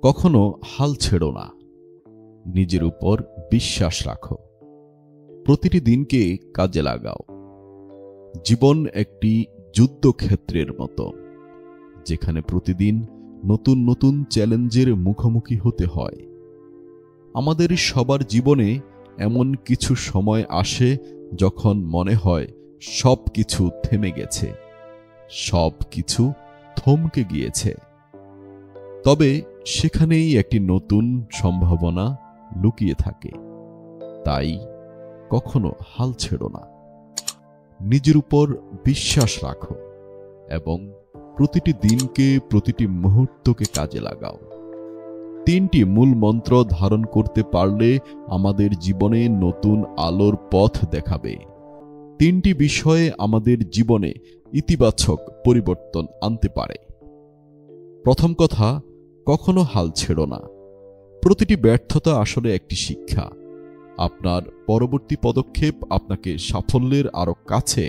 কখনো হাল ছেড়ো না, নিজের উপর বিশ্বাস রাখো, প্রতিটি দিনকে কাজে লাগাও। জীবন একটি যুদ্ধক্ষেত্রের মতো, যেখানে প্রতিদিন নতুন নতুন চ্যালেঞ্জের মুখোমুখি হতে হয়। আমাদের সবার জীবনে এমন কিছু সময় আসে যখন মনে হয় সব কিছু থেমে গেছে, সব কিছু থমকে গিয়েছে। তবে সেখানেই একটি নতুন সম্ভাবনা লুকিয়ে থাকে। তাই কখনো হাল ছেড়ো না, নিজের উপর বিশ্বাস রাখো এবং প্রতিটি দিনকে, প্রতিটি মুহূর্তকে কাজে লাগাও। তিনটি মূল মন্ত্র ধারণ করতে পারলে আমাদের জীবনে নতুন আলোর পথ দেখাবে। তিনটি বিষয়ে আমাদের জীবনে ইতিবাচক পরিবর্তন আনতে পারে। প্রথম কথা, কখনো হাল ছেড়ো না। প্রতিটি ব্যর্থতা আসলে একটি শিক্ষা। আপনার পরবর্তী পদক্ষেপ আপনাকে সাফল্যের আরো কাছে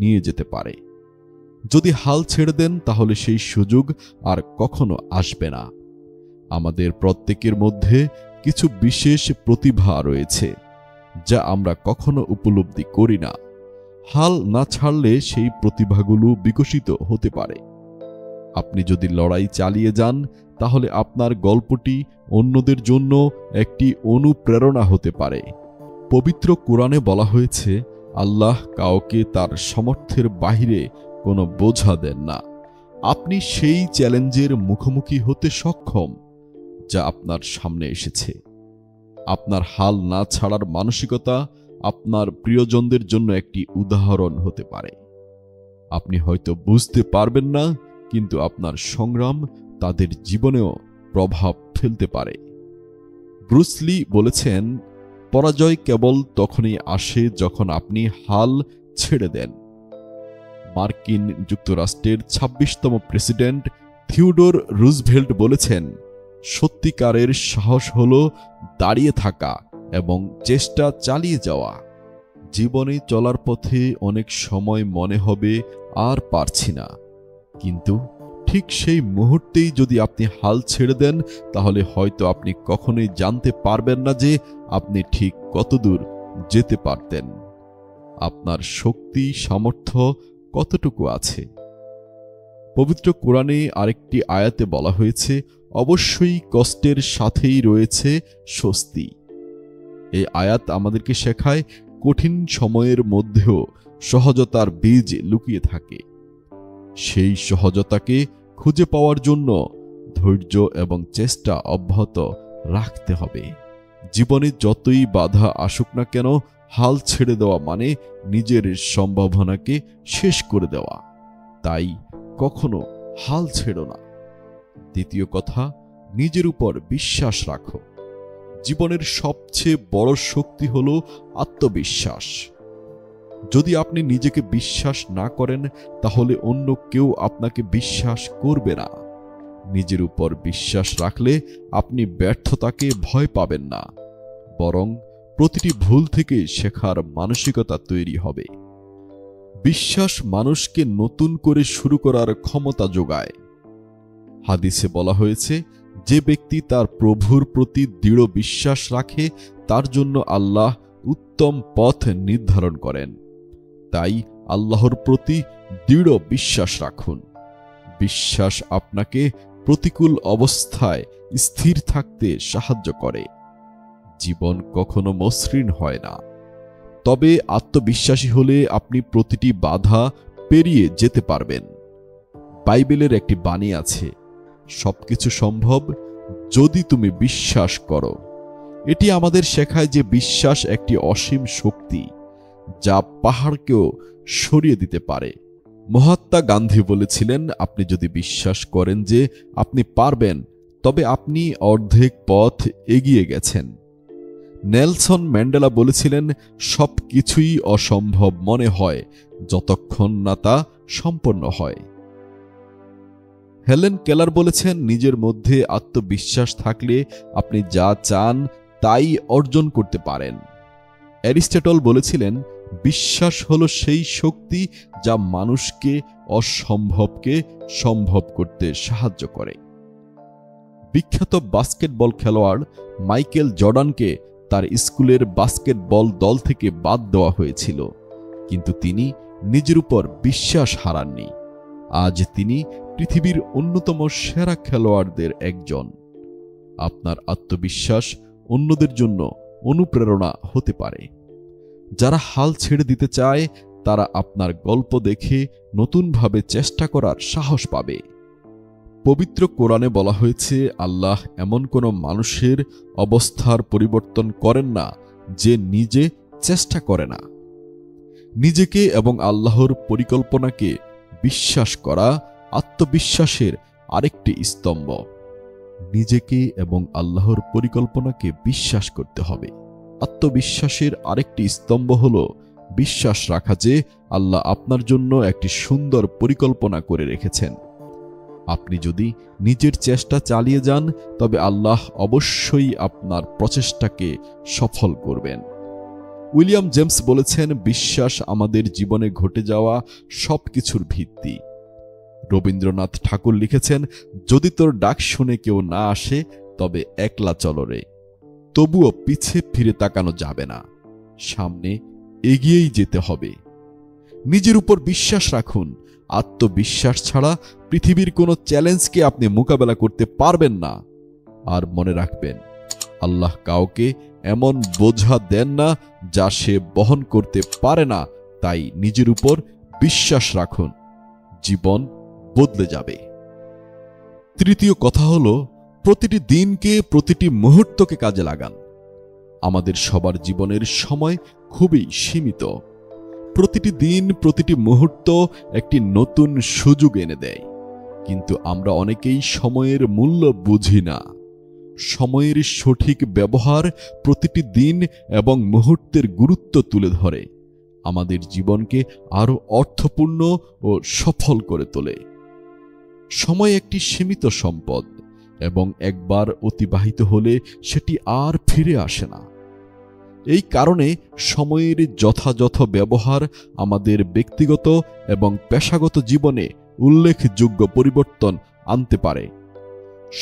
নিয়ে যেতে পারে। যদি হাল ছেড়ে দেন তাহলে সেই সুযোগ আর কখনো আসবে না। আমাদের প্রত্যেকের মধ্যে কিছু বিশেষ প্রতিভা রয়েছে যা আমরা কখনো উপলব্ধি করি না। হাল না ছাড়লে সেই প্রতিভাগুলো বিকশিত হতে পারে। আপনি যদি লড়াই চালিয়ে যান তাহলে আপনার গল্পটি অন্যদের জন্য একটি অনুপ্রেরণা হতে পারে। পবিত্র কোরআনে বলা হয়েছে, আল্লাহ কাউকে তার সামর্থ্যের বাহিরে কোনো বোঝা দেন না। আপনি সেই চ্যালেঞ্জের মুখোমুখি হতে সক্ষম যা আপনার সামনে এসেছে। আপনার হাল না ছাড়ার মানসিকতা আপনার প্রিয়জনদের জন্য একটি উদাহরণ হতে পারে। আপনি হয়তো বুঝতে পারবেন না, কিন্তু আপনার সংগ্রাম তাদের জীবনেও প্রভাব ফেলতে পারে। ব্রুস লি বলেছেন, পরাজয় কেবল তখনই আসে যখন আপনি হাল ছেড়ে দেন। মার্কিন যুক্তরাষ্ট্রের ২৬তম প্রেসিডেন্ট থিওডোর রুজভেল্ট বলেছেন, সত্যিকারের সাহস হল দাঁড়িয়ে থাকা এবং চেষ্টা চালিয়ে যাওয়া। জীবনে চলার পথে অনেক সময় মনে হবে আর পারছি না, কিন্তু ঠিক সেই মুহূর্তেই যদি আপনি হাল ছেড়ে দেন তাহলে হয়তো আপনি কখনোই জানতে পারবেন না যে আপনি ঠিক কতদূর যেতে পারতেন। আপনার শক্তি, সামর্থ্য কতটুকু আছে। পবিত্র কোরআনে আরেকটি আয়াতে বলা হয়েছে, অবশ্যই কষ্টের সাথেই রয়েছে স্বস্তি। এই আয়াত আমাদেরকে শেখায়, কঠিন সময়ের মধ্যেও সহজতার বীজ লুকিয়ে থাকে। সেই সহজতাকে খুঁজে পাওয়ার জন্য ধৈর্য এবং চেষ্টা অব্যাহত রাখতে হবে। জীবনে যতই বাধা আসুক না কেন, হাল ছেড়ে দেওয়া মানে নিজের সম্ভাবনাকে শেষ করে দেওয়া। তাই কখনো হাল ছেড়ো না। দ্বিতীয় কথা, নিজের উপর বিশ্বাস রাখো। জীবনের সবচেয়ে বড় শক্তি হল আত্মবিশ্বাস। যদি আপনি নিজেকে বিশ্বাস না করেন তাহলে অন্য কেউ আপনাকে বিশ্বাস করবে না। নিজের উপর বিশ্বাস রাখলে আপনি ব্যর্থতাকে ভয় পাবেন না, বরং প্রতিটি ভুল থেকে শেখার মানসিকতা তৈরি হবে। বিশ্বাস মানুষকে নতুন করে শুরু করার ক্ষমতা যোগায়। হাদিসে বলা হয়েছে, যে ব্যক্তি তার প্রভুর প্রতি দৃঢ় বিশ্বাস রাখে তার জন্য আল্লাহ উত্তম পথ নির্ধারণ করেন। তাই আল্লাহর প্রতি দৃঢ় বিশ্বাস রাখুন। বিশ্বাস আপনাকে প্রতিকূল অবস্থায় স্থির থাকতে সাহায্য করে। জীবন কখনো মসৃণ হয় না, তবে আত্মবিশ্বাসী হলে আপনি প্রতিটি বাধা পেরিয়ে যেতে পারবেন। বাইবেলের একটি বাণী আছে, সবকিছু সম্ভব যদি তুমি বিশ্বাস করো। এটি আমাদের শেখায় যে বিশ্বাস একটি অসীম শক্তি যা পাহাড়কেও সরিয়ে দিতে পারে। মহাত্মা গান্ধী বলেছিলেন, আপনি যদি বিশ্বাস করেন যে আপনি পারবেন, তবে আপনি অর্ধেক পথ এগিয়ে গেছেন। নেলসন ম্যান্ডেলা বলেছিলেন, সব কিছুই অসম্ভব মনে হয় যতক্ষণ না তা সম্পন্ন হয়। হেলেন কেলার বলেছেন, নিজের মধ্যে আত্মবিশ্বাস থাকলে আপনি যা চান তাই অর্জন করতে পারেন। অ্যারিস্টটল বলেছিলেন, বিশ্বাস হলো সেই শক্তি যা মানুষকে অসম্ভবকে সম্ভব করতে সাহায্য করে। বিখ্যাত বাস্কেটবল খেলোয়াড় মাইকেল জর্ডানকে তার স্কুলের বাস্কেটবল দল থেকে বাদ দেওয়া হয়েছিল, কিন্তু তিনি নিজের উপর বিশ্বাস হারাননি। আজ তিনি পৃথিবীর অন্যতম সেরা খেলোয়াড়দের একজন। আপনার আত্মবিশ্বাস অন্যদের জন্য অনুপ্রেরণা হতে পারে। যারা হাল ছেড়ে দিতে চায় তারা আপনার গল্প দেখে নতুনভাবে চেষ্টা করার সাহস পাবে। পবিত্র কোরআনে বলা হয়েছে, আল্লাহ এমন কোনো মানুষের অবস্থার পরিবর্তন করেন না যে নিজে চেষ্টা করে না। নিজেকে এবং আল্লাহর পরিকল্পনাকে বিশ্বাস করা আত্মবিশ্বাসের আরেকটি স্তম্ভ। নিজেকে এবং আল্লাহর পরিকল্পনাকে বিশ্বাস করতে হবে। আত্মবিশ্বাসের আরেকটি স্তম্ভ হল বিশ্বাস রাখা যে আল্লাহ আপনার জন্য একটি সুন্দর পরিকল্পনা করে রেখেছেন। আপনি যদি নিজের চেষ্টা চালিয়ে যান তবে আল্লাহ অবশ্যই আপনার প্রচেষ্টাকে সফল করবেন। উইলিয়াম জেমস বলেছেন, বিশ্বাস আমাদের জীবনে ঘটে যাওয়া সবকিছুর ভিত্তি। রবীন্দ্রনাথ ঠাকুর লিখেছেন, যদি তোর ডাক শুনে কেউ না আসে তবে একলা চলো রে। তবুও পিছে ফিরে তাকানো যাবে না, সামনে এগিয়েই যেতে হবে। নিজের উপর বিশ্বাস রাখুন। আত্মবিশ্বাস ছাড়া পৃথিবীর কোনো চ্যালেঞ্জকে আপনি মোকাবেলা করতে পারবেন না। আর মনে রাখবেন, আল্লাহ কাউকে এমন বোঝা দেন না যা সে বহন করতে পারে না। তাই নিজের উপর বিশ্বাস রাখুন, জীবন বদলে যাবে। তৃতীয় কথা হলো, প্রতিটি দিনকে, প্রতিটি মুহূর্তকে কাজে লাগান। আমাদের সবার জীবনের সময় খুবই সীমিত। প্রতিটি দিন, প্রতিটি মুহূর্ত একটি নতুন সুযোগ এনে দেয়, কিন্তু আমরা অনেকেই সময়ের মূল্য বুঝি না। সময়ের সঠিক ব্যবহার প্রতিটি দিন এবং মুহূর্তের গুরুত্ব তুলে ধরে, আমাদের জীবনকে আরও অর্থপূর্ণ ও সফল করে তোলে। সময় একটি সীমিত সম্পদ এবং একবার অতিবাহিত হলে সেটি আর ফিরে আসে না। এই কারণে সময়ের যথাযথ ব্যবহার আমাদের ব্যক্তিগত এবং পেশাগত জীবনে উল্লেখযোগ্য পরিবর্তন আনতে পারে।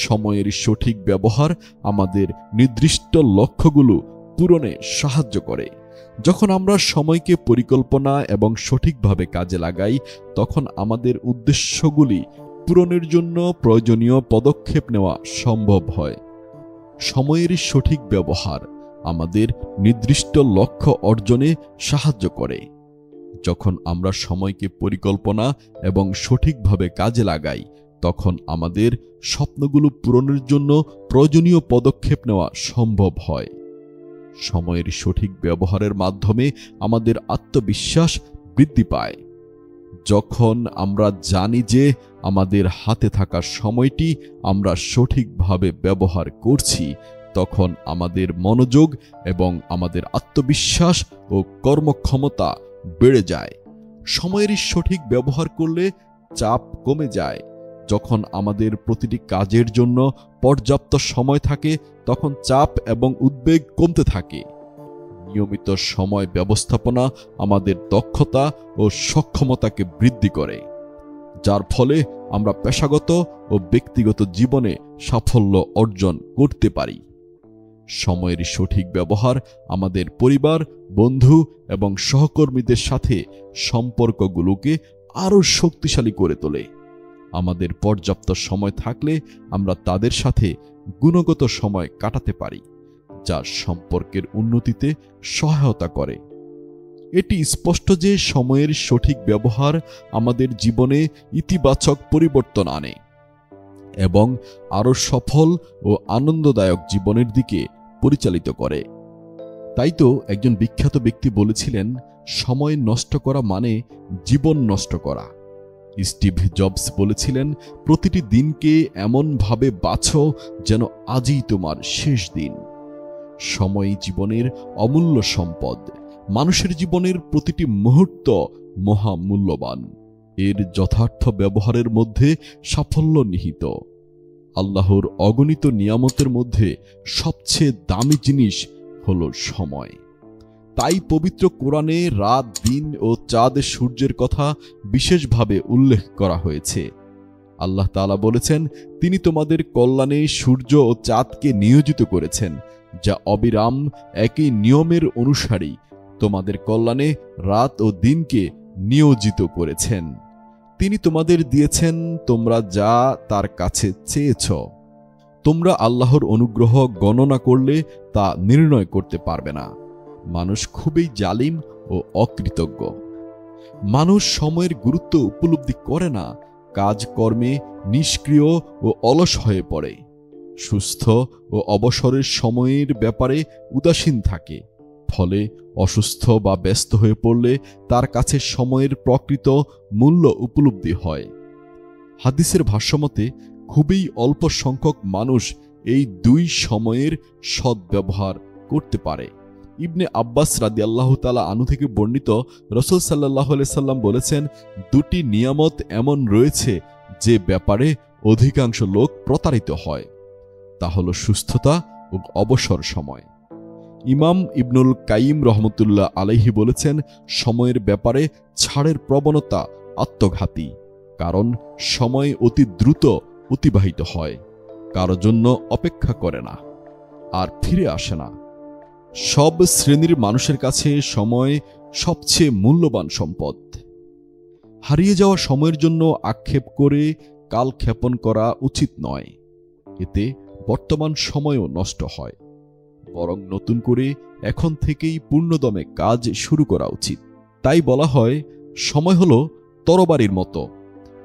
সময়ের সঠিক ব্যবহার আমাদের নির্দিষ্ট লক্ষ্যগুলো পূরণে সাহায্য করে। যখন আমরা সময়কে পরিকল্পনা এবং সঠিকভাবে কাজে লাগাই, তখন আমাদের উদ্দেশ্যগুলি পূরণের জন্য প্রয়োজনীয় পদক্ষেপ নেওয়া সম্ভব হয়। সময়ের সঠিক ব্যবহার আমাদের নির্দিষ্ট লক্ষ্য অর্জনে সাহায্য করে। যখন আমরা সময়কে পরিকল্পনা এবং সঠিকভাবে কাজে লাগাই, তখন আমাদের স্বপ্নগুলো পূরণের জন্য প্রয়োজনীয় পদক্ষেপ নেওয়া সম্ভব হয়। সময়ের সঠিক ব্যবহারের মাধ্যমে আমাদের আত্মবিশ্বাস বৃদ্ধি পায়। যখন আমরা জানি যে আমাদের হাতে থাকা সময়টি আমরা সঠিকভাবে ব্যবহার করছি, তখন আমাদের মনোযোগ এবং আমাদের আত্মবিশ্বাস ও কর্মক্ষমতা বেড়ে যায়। সময়ের সঠিক ব্যবহার করলে চাপ কমে যায়। যখন আমাদের প্রতিটি কাজের জন্য পর্যাপ্ত সময় থাকে, তখন চাপ এবং উদ্বেগ কমতে থাকে। নিয়মিত সময় ব্যবস্থাপনা আমাদের দক্ষতা ও সক্ষমতাকে বৃদ্ধি করে, যার ফলে আমরা পেশাগত ও ব্যক্তিগত জীবনে সাফল্য অর্জন করতে পারি। সময়ের সঠিক ব্যবহার আমাদের পরিবার, বন্ধু এবং সহকর্মীদের সাথে সম্পর্কগুলোকে আরও শক্তিশালী করে তোলে। আমাদের পর্যাপ্ত সময় থাকলে আমরা তাদের সাথে গুণগত সময় কাটাতে পারি, যা সম্পর্কের উন্নতিতে সহায়তা করে। এটি স্পষ্ট যে সময়ের সঠিক ব্যবহার আমাদের জীবনে ইতিবাচক পরিবর্তন আনে এবং আরও সফল ও আনন্দদায়ক জীবনের দিকে পরিচালিত করে। তাই তো একজন বিখ্যাত ব্যক্তি বলেছিলেন, সময় নষ্ট করা মানে জীবন নষ্ট করা। স্টিভ জবস বলেছিলেন, প্রতিটি দিনকে এমনভাবে বাছো যেন আজই তোমার শেষ দিন। সময় জীবনের অমূল্য সম্পদ। মানুষের জীবনের প্রতিটি মুহূর্ত মহামূল্যবান। এর যথার্থ ব্যবহারের মধ্যে সাফল্য নিহিত। আল্লাহর অগণিত নিয়ামতের মধ্যে সবচেয়ে দামি জিনিস হলো সময়। তাই পবিত্র কোরআনে রাত, দিন ও চাঁদ, সূর্যের কথা বিশেষভাবে উল্লেখ করা হয়েছে। আল্লাহ তাআলা বলেছেন, তিনি তোমাদের কল্যাণে সূর্য ও চাঁদকে নিয়োজিত করেছেন, যা অবিরাম একই নিয়মের অনুসারী তোমাদের কল্যাণে রাত ও দিনকে নিয়োজিত করেছেন। তিনি তোমাদের দিয়েছেন তোমরা যা তার কাছে চেয়েছ। তোমরা আল্লাহর অনুগ্রহ গণনা করলে তা নির্ণয় করতে পারবে না। মানুষ খুবই জালিম ও অকৃতজ্ঞ। মানুষ সময়ের গুরুত্ব উপলব্ধি করে না, কাজকর্মে নিষ্ক্রিয় ও অলস হয়ে পড়ে, সুস্থ ও অবসরের সময়ের ব্যাপারে উদাসীন থাকে। ফলে অসুস্থ বা ব্যস্ত হয়ে পড়লে তার কাছে সময়ের প্রকৃত মূল্য উপলব্ধি হয়। হাদিসের ভাষ্যমতে খুবই অল্প সংখ্যক মানুষ এই দুই সময়ের সদ্ব্যবহার করতে পারে। ইবনে আব্বাস রাদিয়াল্লাহু তাআলা আনহু থেকে বর্ণিত, রাসূল সাল্লাল্লাহু আলাইহি সাল্লাম বলেছেন, দুটি নিয়ামত এমন রয়েছে যে ব্যাপারে অধিকাংশ লোক প্রতারিত হয়, তা হলো সুস্থতা ও অবসর সময়। ইমাম ইবনুল কাইয়িম রহমতুল্লাহ আলাইহি বলেছেন, সময়ের ব্যাপারে ছাড়ের প্রবণতা আত্মঘাতী, কারণ সময় অতি দ্রুত অতিবাহিত হয়, কারো জন্য অপেক্ষা করে না আর ফিরে আসে না। সব শ্রেণীর মানুষের কাছে সময় সবচেয়ে মূল্যবান সম্পদ। হারিয়ে যাওয়া সময়ের জন্য আক্ষেপ করে কালক্ষেপণ করা উচিত নয়, এতে বর্তমান সময়ও নষ্ট হয়। বরং নতুন করে এখন থেকেই পূর্ণদমে কাজ শুরু করা উচিত। তাই বলা হয়, সময় হলো তরবারির মতো,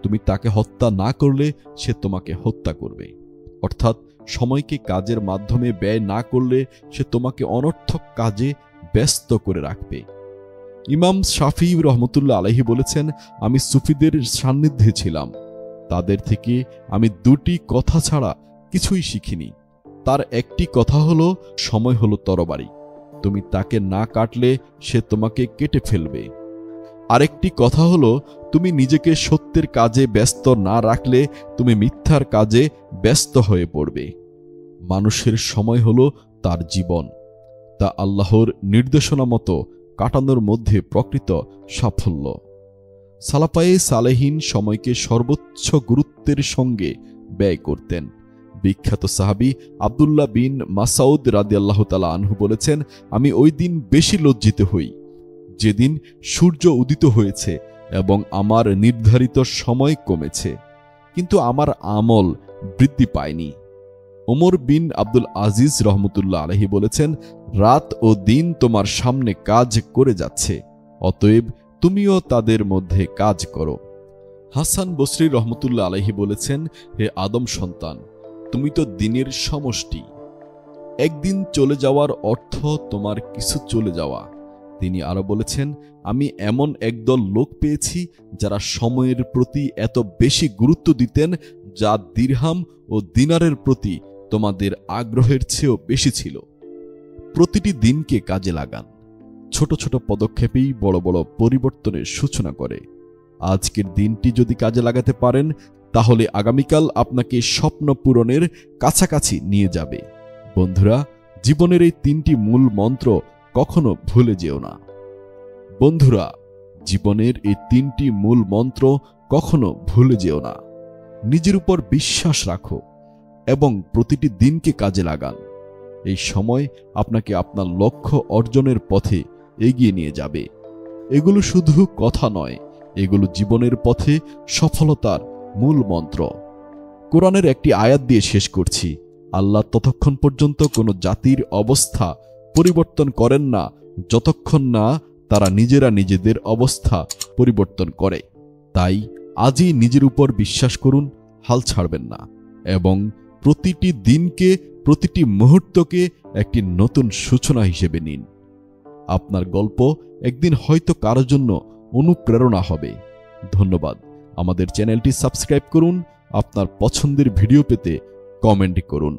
তুমি তাকে হত্যা না করলে সে তোমাকে হত্যা করবে। অর্থাৎ সময়কে কাজের মাধ্যমে ব্যয় না করলে সে তোমাকে অনর্থক কাজে ব্যস্ত করে রাখবে। ইমাম শাফি রহমতুল্লাহ আলাইহি বলেছেন, আমি সুফিদের সান্নিধ্যে ছিলাম, তাদের থেকে আমি দুটি কথা ছাড়া কিছুই শিখিনি। তার একটি কথা হলো, সময় হলো তরবারি, তুমি তাকে না কাটলে সে তোমাকে কেটে ফেলবে। আরেকটি কথা হলো, তুমি নিজেকে সত্যের কাজে ব্যস্ত না রাখলে তুমি মিথ্যার কাজে ব্যস্ত হয়ে পড়বে। মানুষের সময় হলো তার জীবন, তা আল্লাহর নির্দেশনা মতো কাটানোর মধ্যে প্রকৃত সাফল্য। সালাফায়ে সালেহিন সময়কে সর্বোচ্চ গুরুত্বের সঙ্গে ব্যয় করতেন। বিখ্যাত সাহাবী আব্দুল্লাহ বিন মাসউদ রাদিয়াল্লাহু তাআলা আনহু বলেছেন, আমি ওই দিন বেশি লজ্জিত হই যেদিন সূর্য উদিত হয়েছে এবং আমার নির্ধারিত সময় কমেছে, কিন্তু আমার আমল বৃদ্ধি পায়নি। ওমর বিন আব্দুল আজিজ রহমতুল্লাহ আলাইহি বলেছেন, রাত ও দিন তোমার সামনে কাজ করে যাচ্ছে, অতএব তুমিও তাদের মধ্যে কাজ করো। হাসান বসরি রহমতুল্লাহ আলাইহি বলেছেন, হে আদম সন্তান, তুমি তো দিনের সমষ্টি। একদিন চলে যাওয়ার অর্থ তোমার কিছু চলে যাওয়া। তিনি আরো বলেছেন, আমি এমন একদল লোক পেয়েছি যারা সময়ের প্রতি এত বেশি গুরুত্ব দিতেন, যা দিরহাম ও দিনারের প্রতি তোমাদের আগ্রহের চেয়েও বেশি ছিল। প্রতিটি দিনকে কাজে লাগান। ছোট ছোট পদক্ষেপেই বড় বড় পরিবর্তনের সূচনা করে। আজকের দিনটি যদি কাজে লাগাতে পারেন, তাহলে আগামীকাল আপনাকে স্বপ্ন পূরণের কাছাকাছি নিয়ে যাবে। বন্ধুরা, জীবনের এই তিনটি মূল মন্ত্র কখনো ভুলে যেও না। বন্ধুরা, জীবনের এই তিনটি মূল মন্ত্র কখনো ভুলে যেও না। নিজের উপর বিশ্বাস রাখো এবং প্রতিটি দিনকে কাজে লাগান। এই সময় আপনাকে আপনার লক্ষ্য অর্জনের পথে এগিয়ে নিয়ে যাবে। এগুলো শুধু কথা নয়, এগুলো জীবনের পথে সফলতার মূল মন্ত্র। কোরআনের একটি আয়াত দিয়ে শেষ করছি। আল্লাহ ততক্ষণ পর্যন্ত কোনো জাতির অবস্থা পরিবর্তন করেন না যতক্ষণ না তারা নিজেরা নিজেদের অবস্থা পরিবর্তন করে। তাই আজই নিজের উপর বিশ্বাস করুন, হাল ছাড়বেন না এবং প্রতিটি দিনকে, প্রতিটি মুহূর্তকে একটি নতুন সূচনা হিসেবে নিন। আপনার গল্প একদিন হয়তো কারো জন্য অনুপ্রেরণা হবে। ধন্যবাদ। আমাদের চ্যানেলটি সাবস্ক্রাইব করুন। আপনার পছন্দের ভিডিও পেতে কমেন্ট করুন।